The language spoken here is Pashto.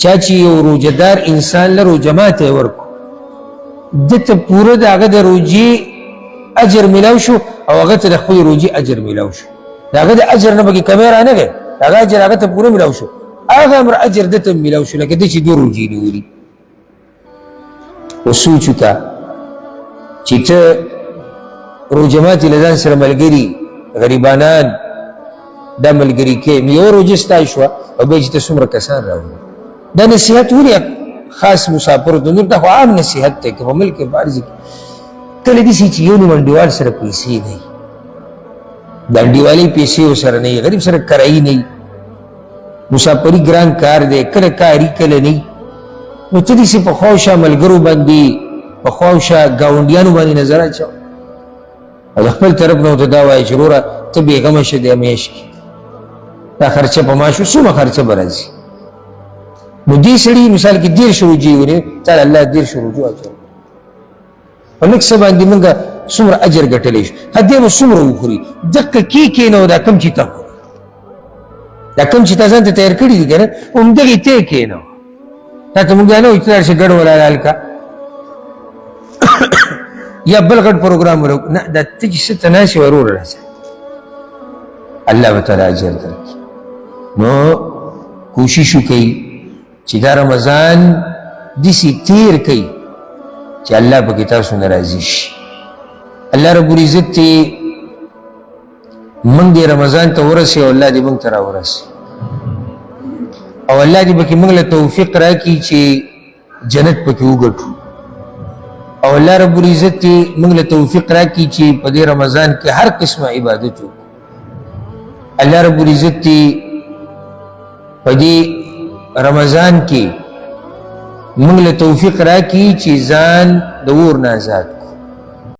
چا چې یو روجهدار انسان له روجه ماته ورکو دته پوره د هغه د روجې اجر میلاو شو او هغه ته د خپل روجې اجر میلاو شو د هغه د اجر نه پکې کمی رانغی د هغه اجر هغه ته پوره میلاو شو هغه امر اجر دته میلاو شو لکه دی چې دوه روجې نیولي وسوچ وکړه چې ته روجه ماتې له ځان سره ملګري غریبانان دا ملګري کې یو روجه ستا شوه او بیا چې ته څومره کسان راوړي دا نصیحت ولې خاص مسافرو ته نور دا خو عام نصیحت دی که په ملک بارزي کې کله داسې چې یو نیم انډیوال سره پیسې نه وي د انډیوالۍ پیسې ورسره نه وي غریب سره کرایي نه وي مسافري ګران کار دی کله کاري کله نه وي نو ته داسې په خواوشا ملګرو باندې په خواوشا ګاونډیانو باندې نظر اچوه او د خپل طرف نه ورته دا وایي چې وروره ته بېغمه شه د میاشت کې دا خرچه په ما شو څومره خرچه به راځي نو دې سړي مثال کې 10 روجې ونیو تعالی الله 10 روجو اچوي په لږ څه باندې موږ څومره اجر ګټلی شو هدې به څومره وخوري دقه کېنو دا کم چې ته خوري دا کم چې تا ځان ته تیار کړي دي که نه همدغې ته کېنو تا ته موږ نه وایو چې لاړ شه ګډ ولاړ هلکه یا بل غټ پروګرام ورو نه دا ته چې څه ته ناست یې وروره راځه الله به تعالی اجر درکړي نو کوشش وکئ چې دا رمضان داسې تیر کئ چې الله پکې تاسو نه راضي شي الله رب العزت دې موږ دې رمضان ته ورسوي او الله دې موږ ته راورسوي او الله دې پکې موږ له توفیق راکړي چې جنت پکې وګټو او الله رب العزت دې موږ له توفیق راکړي چې په دې رمضان کې هر قسمه عبادت وکړو الله رب العزت دې په دې رمضان کې موږ له توفیق راکړي چې ځان د اور نه آزاد